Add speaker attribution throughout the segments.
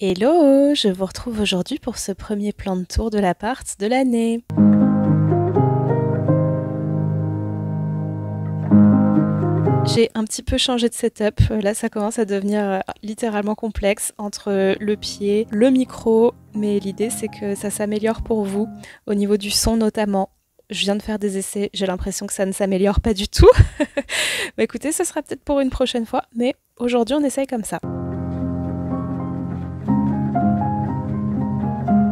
Speaker 1: Hello, je vous retrouve aujourd'hui pour ce premier plan de tour de l'appart de l'année. J'ai un petit peu changé de setup, là ça commence à devenir littéralement complexe entre le pied, le micro, mais l'idée c'est que ça s'améliore pour vous, au niveau du son notamment. Je viens de faire des essais, j'ai l'impression que ça ne s'améliore pas du tout. Bah écoutez, ce sera peut-être pour une prochaine fois, mais aujourd'hui on essaye comme ça.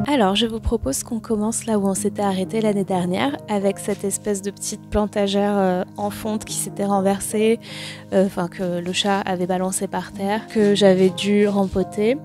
Speaker 1: Alors, je vous propose qu'on commence là où on s'était arrêté l'année dernière, avec cette espèce de petite plantagère en fonte qui s'était renversée, que le chat avait balancé par terre, que j'avais dû rempoter.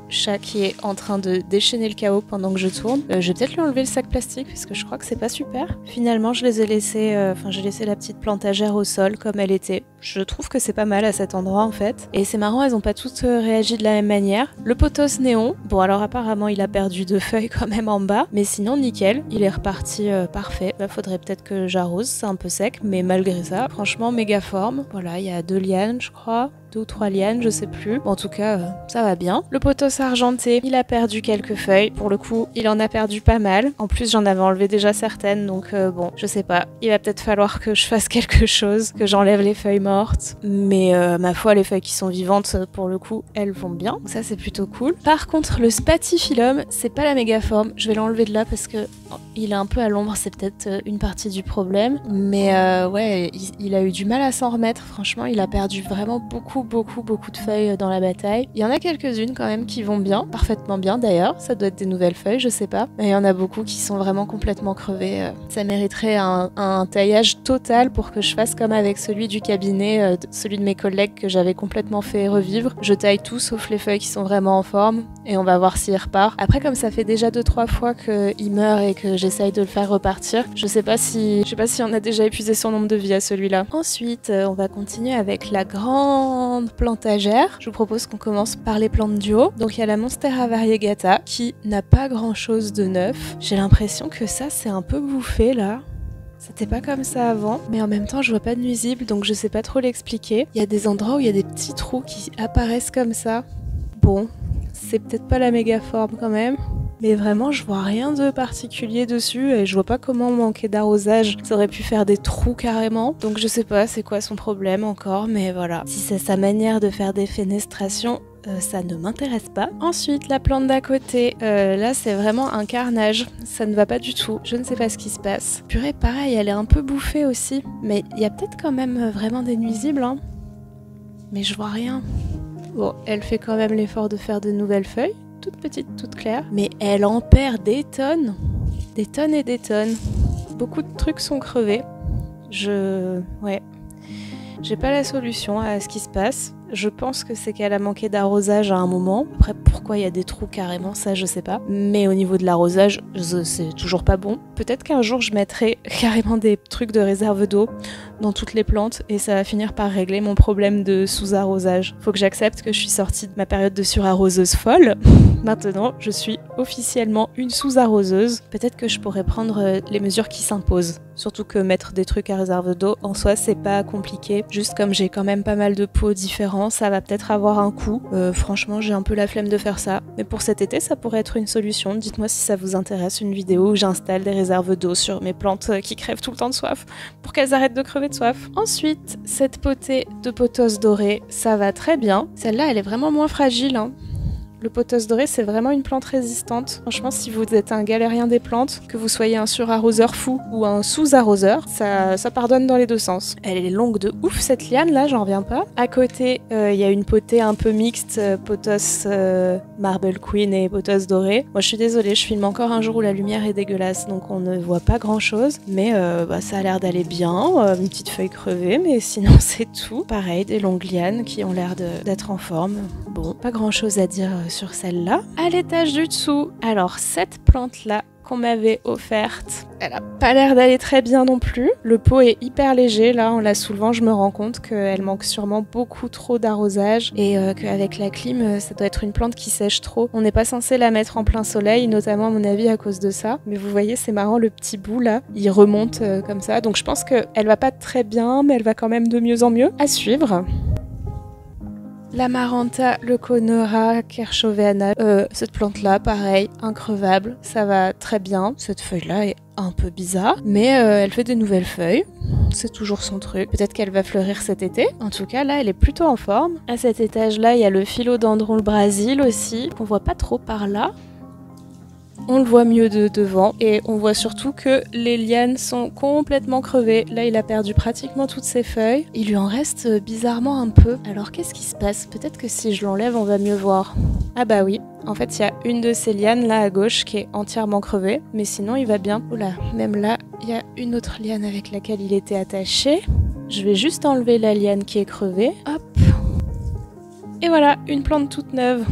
Speaker 1: Chat qui est en train de déchaîner le chaos pendant que je tourne. Je vais peut-être lui enlever le sac plastique parce que je crois que c'est pas super. Finalement, je les ai laissés, j'ai laissé la petite plantagère au sol comme elle était. Je trouve que c'est pas mal à cet endroit en fait. Et c'est marrant, elles ont pas toutes réagi de la même manière. Le pothos néon, bon alors apparemment il a perdu 2 feuilles quand même en bas, mais sinon nickel, il est reparti parfait. Là faudrait peut-être que j'arrose, c'est un peu sec, mais malgré ça, franchement méga forme. Voilà, il y a 2 lianes je crois. 2 ou 3 lianes, je sais plus. Bon, en tout cas, ça va bien. Le pothos argenté, il a perdu quelques feuilles. Pour le coup, il en a perdu pas mal. En plus, j'en avais enlevé déjà certaines, donc bon, je sais pas. Il va peut-être falloir que je fasse quelque chose, que j'enlève les feuilles mortes. Mais ma foi, les feuilles qui sont vivantes, pour le coup, elles vont bien. Donc ça, c'est plutôt cool. Par contre, le spatifilum, c'est pas la méga forme. Je vais l'enlever de là parce que il est un peu à l'ombre, c'est peut-être une partie du problème. Mais ouais, il a eu du mal à s'en remettre. Franchement, il a perdu vraiment beaucoup de feuilles dans la bataille. Il y en a quelques-unes quand même qui vont bien, parfaitement bien d'ailleurs. Ça doit être des nouvelles feuilles, je sais pas. Mais il y en a beaucoup qui sont vraiment complètement crevées. Ça mériterait un taillage total pour que je fasse comme avec celui du cabinet, celui de mes collègues que j'avais complètement fait revivre. Je taille tout sauf les feuilles qui sont vraiment en forme et on va voir s'il repart. Après, comme ça fait déjà 2-3 fois qu'il meurt et que j'essaye de le faire repartir, je sais pas si on a déjà épuisé son nombre de vie à celui-là. Ensuite, on va continuer avec la grande plantagère. Je vous propose qu'on commence par les plantes du haut. Donc il y a la Monstera variegata qui n'a pas grand chose de neuf. J'ai l'impression que ça c'est un peu bouffé là. C'était pas comme ça avant, mais en même temps je vois pas de nuisible donc je sais pas trop l'expliquer. Il y a des endroits où il y a des petits trous qui apparaissent comme ça. Bon, c'est peut-être pas la méga forme quand même. Mais vraiment, je vois rien de particulier dessus et je vois pas comment manquer d'arrosage ça aurait pu faire des trous carrément. Donc je sais pas c'est quoi son problème encore, mais voilà. Si c'est sa manière de faire des fenestrations, ça ne m'intéresse pas. Ensuite, la plante d'à côté, là c'est vraiment un carnage, ça ne va pas du tout, je ne sais pas ce qui se passe. Purée, pareil, elle est un peu bouffée aussi, mais il y a peut-être quand même vraiment des nuisibles, hein. Mais je vois rien. Bon, elle fait quand même l'effort de faire de nouvelles feuilles. Toute petite, toute claire, mais elle en perd des tonnes et des tonnes. Beaucoup de trucs sont crevés. Ouais, j'ai pas la solution à ce qui se passe. Je pense que c'est qu'elle a manqué d'arrosage à un moment. Après, pourquoi il y a des trous carrément, ça je sais pas. Mais au niveau de l'arrosage, c'est toujours pas bon. Peut-être qu'un jour je mettrai carrément des trucs de réserve d'eau dans toutes les plantes et ça va finir par régler mon problème de sous-arrosage. Faut que j'accepte que je suis sortie de ma période de surarroseuse folle. Maintenant, je suis officiellement une sous-arroseuse. Peut-être que je pourrais prendre les mesures qui s'imposent. Surtout que mettre des trucs à réserve d'eau, en soi, c'est pas compliqué. Juste comme j'ai quand même pas mal de pots différents, ça va peut-être avoir un coût. Franchement, j'ai un peu la flemme de faire ça. Mais pour cet été, ça pourrait être une solution. Dites-moi si ça vous intéresse, une vidéo où j'installe des réserves d'eau sur mes plantes qui crèvent tout le temps de soif, pour qu'elles arrêtent de crever de soif. Ensuite, cette potée de pothos doré, ça va très bien. Celle-là, elle est vraiment moins fragile, hein. Le pothos doré, c'est vraiment une plante résistante. Franchement, si vous êtes un galérien des plantes, que vous soyez un surarroseur fou ou un sous-arroseur, ça pardonne dans les deux sens. Elle est longue de ouf, cette liane, là, j'en reviens pas. À côté, il y a une potée un peu mixte, pothos Marble Queen et pothos doré. Moi, je suis désolée, je filme encore un jour où la lumière est dégueulasse, donc on ne voit pas grand-chose. Mais ça a l'air d'aller bien. Une petite feuille crevée, mais sinon, c'est tout. Pareil, des longues lianes qui ont l'air d'être en forme. Bon, pas grand-chose à dire sur celle-là. À l'étage du dessous, alors cette plante-là qu'on m'avait offerte, elle a pas l'air d'aller très bien non plus. Le pot est hyper léger, là en la soulevant je me rends compte qu'elle manque sûrement beaucoup trop d'arrosage et qu'avec la clim ça doit être une plante qui sèche trop. On n'est pas censé la mettre en plein soleil, notamment à mon avis à cause de ça. Mais vous voyez c'est marrant, le petit bout là, il remonte comme ça. Donc je pense qu'elle va pas très bien mais elle va quand même de mieux en mieux. À suivre. L'amaranta, le Conora, Kerchoveana, cette plante-là, pareil, increvable, ça va très bien. Cette feuille-là est un peu bizarre, mais elle fait des nouvelles feuilles. C'est toujours son truc. Peut-être qu'elle va fleurir cet été. En tout cas, là, elle est plutôt en forme. À cet étage-là, il y a le philodendron le Brésil aussi, qu'on voit pas trop par là. On le voit mieux de devant et on voit surtout que les lianes sont complètement crevées. Là, il a perdu pratiquement toutes ses feuilles. Il lui en reste bizarrement un peu. Alors, qu'est-ce qui se passe? Peut-être que si je l'enlève, on va mieux voir. Ah bah oui, en fait, il y a une de ces lianes là à gauche qui est entièrement crevée. Mais sinon, il va bien. Oula, même là, il y a une autre liane avec laquelle il était attaché. Je vais juste enlever la liane qui est crevée. Hop. Et voilà, une plante toute neuve.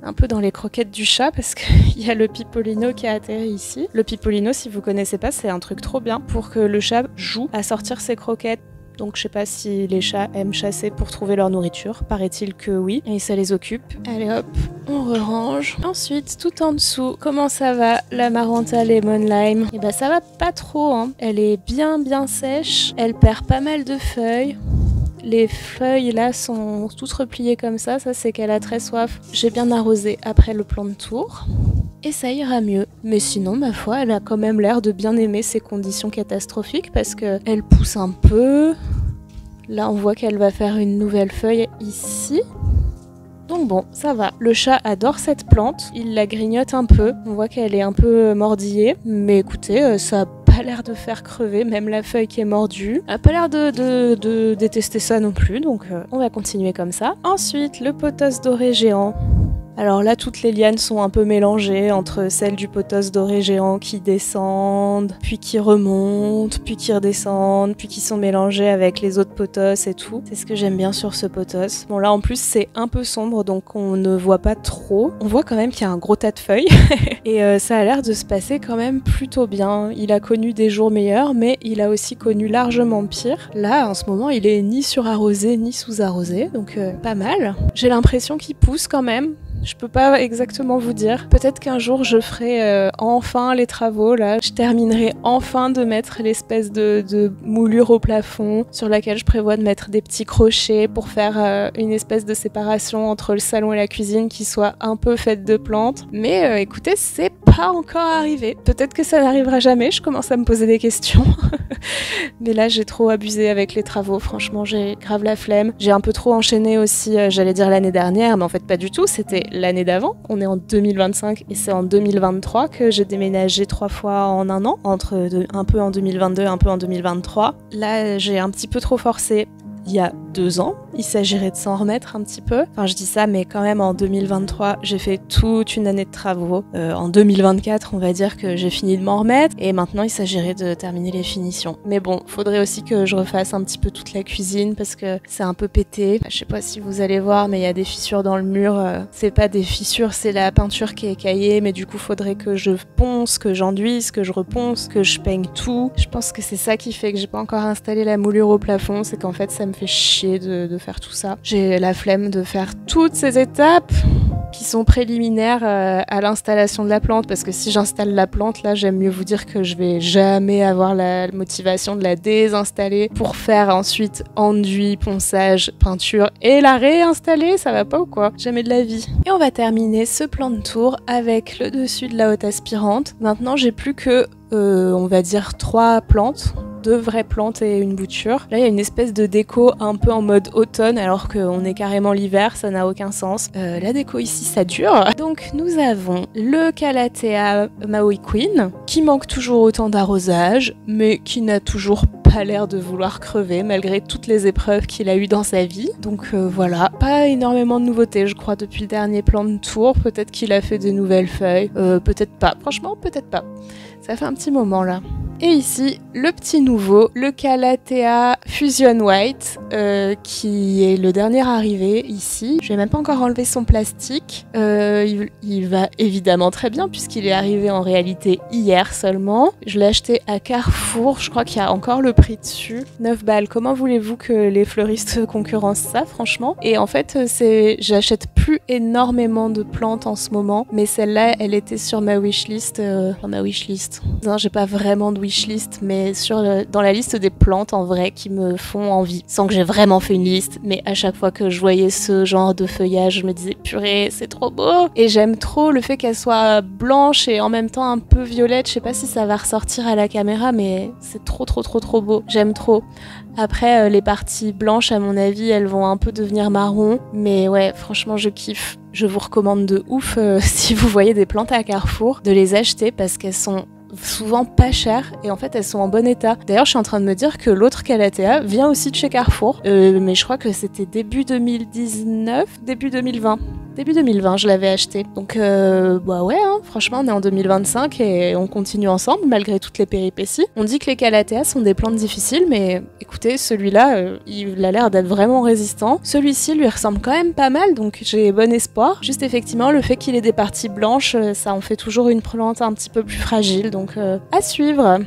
Speaker 1: Un peu dans les croquettes du chat parce qu'il y a le pipolino qui a atterri ici. Le pipolino, si vous connaissez pas, c'est un truc trop bien pour que le chat joue à sortir ses croquettes. Donc je sais pas si les chats aiment chasser pour trouver leur nourriture. Paraît-il que oui. Et ça les occupe. Allez hop, on re-range. Ensuite, tout en dessous, comment ça va l'Amaranta Lemon Lime? Et bah ça va pas trop, hein. Elle est bien sèche. Elle perd pas mal de feuilles. Les feuilles là sont toutes repliées comme ça c'est qu'elle a très soif. J'ai bien arrosé après le plan de tour et ça ira mieux. Mais sinon, ma foi, elle a quand même l'air de bien aimer ces conditions catastrophiques parce qu'elle pousse un peu. Là, on voit qu'elle va faire une nouvelle feuille ici. Donc bon, ça va. Le chat adore cette plante, il la grignote un peu. On voit qu'elle est un peu mordillée, mais écoutez, ça a pas l'air de faire crever, même la feuille qui est mordue. Elle a pas l'air de détester ça non plus, donc on va continuer comme ça. Ensuite, le pothos doré géant. Alors là, toutes les lianes sont un peu mélangées entre celles du pothos doré géant qui descendent, puis qui remontent, puis qui redescendent, puis qui sont mélangées avec les autres pothos et tout. C'est ce que j'aime bien sur ce pothos. Bon là, en plus, c'est un peu sombre, donc on ne voit pas trop. On voit quand même qu'il y a un gros tas de feuilles. Et ça a l'air de se passer quand même plutôt bien. Il a connu des jours meilleurs, mais il a aussi connu largement pire. Là, en ce moment, il est ni surarrosé, ni sous-arrosé, donc pas mal. J'ai l'impression qu'il pousse quand même. Je peux pas exactement vous dire. Peut-être qu'un jour je ferai enfin les travaux là. Je terminerai enfin de mettre l'espèce de moulure au plafond sur laquelle je prévois de mettre des petits crochets pour faire une espèce de séparation entre le salon et la cuisine qui soit un peu faite de plantes. Mais écoutez, c'est pas encore arrivé. Peut-être que ça n'arrivera jamais. Je commence à me poser des questions. Mais là j'ai trop abusé avec les travaux. Franchement, j'ai grave la flemme. J'ai un peu trop enchaîné aussi, j'allais dire l'année dernière, mais en fait pas du tout. C'était l'année d'avant, on est en 2025 et c'est en 2023 que j'ai déménagé 3 fois en un an, un peu en 2022, un peu en 2023. Là, j'ai un petit peu trop forcé. Il y a 2 ans, il s'agirait de s'en remettre un petit peu. Enfin, je dis ça, mais quand même en 2023, j'ai fait toute une année de travaux. En 2024, on va dire que j'ai fini de m'en remettre. Et maintenant, il s'agirait de terminer les finitions. Mais bon, faudrait aussi que je refasse un petit peu toute la cuisine parce que c'est un peu pété. Enfin, je sais pas si vous allez voir, mais il y a des fissures dans le mur. C'est pas des fissures, c'est la peinture qui est écaillée. Mais du coup, faudrait que je ponce, que j'enduise, que je reponce, que je peigne tout. Je pense que c'est ça qui fait que j'ai pas encore installé la moulure au plafond. C'est qu'en fait, ça me fait chier de faire tout ça. J'ai la flemme de faire toutes ces étapes qui sont préliminaires à l'installation de la plante, parce que si j'installe la plante, là, j'aime mieux vous dire que je vais jamais avoir la motivation de la désinstaller pour faire ensuite enduit, ponçage, peinture et la réinstaller, ça va pas ou quoi? Jamais de la vie. Et on va terminer ce plan de tour avec le dessus de la hotte aspirante. Maintenant, j'ai plus que, on va dire, 3 plantes. 2 vraies plantes et une bouture. Là, il y a une espèce de déco un peu en mode automne, alors qu'on est carrément l'hiver, ça n'a aucun sens. La déco ici, ça dure. Donc, nous avons le Calathea Maui Queen, qui manque toujours autant d'arrosage, mais qui n'a toujours pas l'air de vouloir crever, malgré toutes les épreuves qu'il a eues dans sa vie. Donc voilà, pas énormément de nouveautés, je crois, depuis le dernier plan de tour. Peut-être qu'il a fait des nouvelles feuilles, peut-être pas. Franchement, peut-être pas. Ça fait un petit moment, là. Et ici, le petit nouveau, le Calathea Fusion White, qui est le dernier arrivé ici. Je vais même pas encore enlevé son plastique. Il va évidemment très bien puisqu'il est arrivé en réalité hier seulement. Je l'ai acheté à Carrefour, je crois qu'il y a encore le prix dessus. 9 balles. Comment voulez-vous que les fleuristes concurrencent ça, franchement? Et en fait, j'achète plus énormément de plantes en ce moment, mais celle-là, elle était sur ma wishlist. Non, j'ai pas vraiment de wishlist, mais dans la liste des plantes en vrai qui me font envie. Sans que j'ai vraiment fait une liste, mais à chaque fois que je voyais ce genre de feuillage, je me disais purée, c'est trop beau. Et j'aime trop le fait qu'elle soit blanche et en même temps un peu violette. Je sais pas si ça va ressortir à la caméra, mais c'est trop beau. J'aime trop. Après, les parties blanches, à mon avis, elles vont un peu devenir marron. Mais ouais, franchement, je kiffe. Je vous recommande de ouf, si vous voyez des plantes à Carrefour, de les acheter parce qu'elles sont souvent pas chères et en fait elles sont en bon état. D'ailleurs, je suis en train de me dire que l'autre Calathea vient aussi de chez Carrefour, mais je crois que c'était début 2019, début 2020. Début 2020, je l'avais acheté. Donc, bah ouais, hein, franchement, on est en 2025 et on continue ensemble malgré toutes les péripéties. On dit que les Calathea sont des plantes difficiles, mais écoutez, celui-là, il a l'air d'être vraiment résistant. Celui-ci lui ressemble quand même pas mal, donc j'ai bon espoir. Juste effectivement, le fait qu'il ait des parties blanches, ça en fait toujours une plante un petit peu plus fragile, donc à suivre.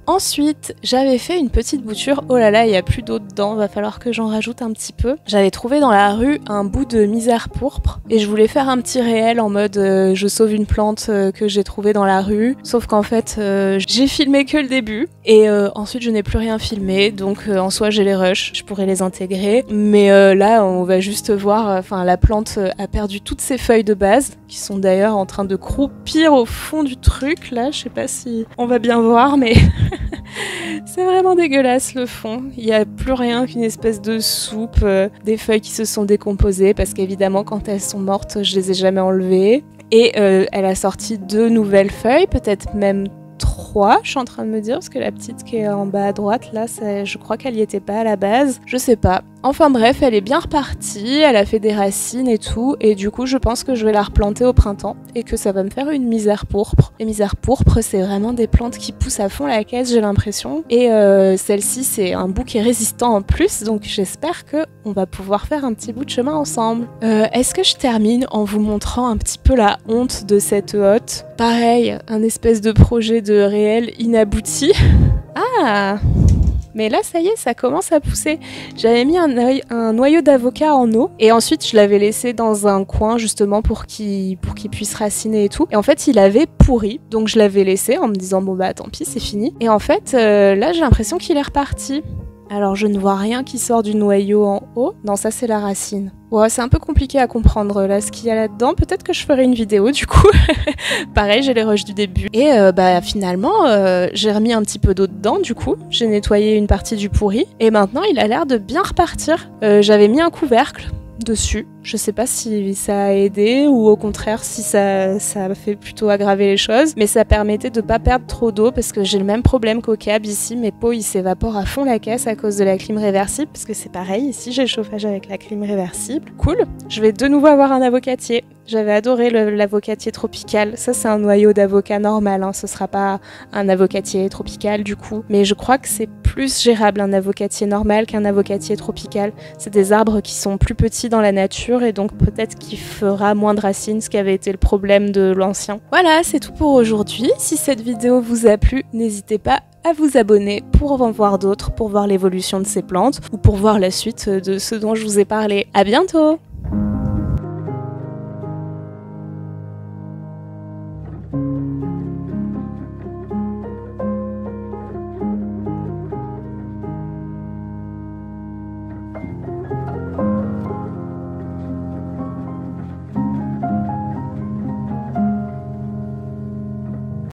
Speaker 1: Ensuite, j'avais fait une petite bouture. Oh là là, il n'y a plus d'eau dedans, va falloir que j'en rajoute un petit peu. J'avais trouvé dans la rue un bout de misère pourpre et je voulais faire un petit réel en mode je sauve une plante que j'ai trouvée dans la rue. Sauf qu'en fait, j'ai filmé que le début et ensuite je n'ai plus rien filmé. Donc en soi, j'ai les rushs, je pourrais les intégrer. Mais là, on va juste voir, la plante a perdu toutes ses feuilles de base qui sont d'ailleurs en train de croupir au fond du truc. Là, je sais pas si on va bien voir, mais... c'est vraiment dégueulasse le fond. Il n'y a plus rien qu'une espèce de soupe, des feuilles qui se sont décomposées parce qu'évidemment quand elles sont mortes, je les ai jamais enlevées. Et elle a sorti 2 nouvelles feuilles, peut-être même 3, je suis en train de me dire, parce que la petite qui est en bas à droite, là, je crois qu'elle y était pas à la base. Je sais pas. Enfin bref, elle est bien repartie, elle a fait des racines et tout, et du coup je pense que je vais la replanter au printemps et que ça va me faire une misère pourpre. Les misères pourpres, c'est vraiment des plantes qui poussent à fond la caisse, j'ai l'impression. Et celle-ci, c'est un bout qui est résistant en plus, donc j'espère qu'on va pouvoir faire un petit bout de chemin ensemble. Est-ce que je termine en vous montrant un petit peu la honte de cette hotte? Pareil, un espèce de projet de réel inabouti. Ah! Mais là, ça y est, ça commence à pousser. J'avais mis un noyau d'avocat en eau et ensuite je l'avais laissé dans un coin justement pour qu'il puisse raciner et tout. Et en fait, il avait pourri, donc je l'avais laissé en me disant bon bah tant pis, c'est fini. Et en fait, là, j'ai l'impression qu'il est reparti. Alors je ne vois rien qui sort du noyau en haut. Non, ça c'est la racine. Ouais, c'est un peu compliqué à comprendre là ce qu'il y a là-dedans. Peut-être que je ferai une vidéo du coup. Pareil, j'ai les rushs du début. Et finalement, j'ai remis un petit peu d'eau dedans du coup. J'ai nettoyé une partie du pourri. Et maintenant, il a l'air de bien repartir. J'avais mis un couvercle dessus. Je sais pas si ça a aidé ou au contraire si ça a fait plutôt aggraver les choses, mais ça permettait de pas perdre trop d'eau parce que j'ai le même problème qu'au cab ici, mes pots ils s'évaporent à fond la caisse à cause de la clim réversible parce que c'est pareil, ici j'ai le chauffage avec la clim réversible. Cool, je vais de nouveau avoir un avocatier. J'avais adoré l'avocatier tropical. Ça, c'est un noyau d'avocat normal, hein. Ce sera pas un avocatier tropical du coup. Mais je crois que c'est plus gérable un avocatier normal qu'un avocatier tropical. C'est des arbres qui sont plus petits dans la nature et donc peut-être qu'il fera moins de racines, ce qui avait été le problème de l'ancien. Voilà, c'est tout pour aujourd'hui. Si cette vidéo vous a plu, n'hésitez pas à vous abonner pour en voir d'autres, pour voir l'évolution de ces plantes ou pour voir la suite de ce dont je vous ai parlé. À bientôt!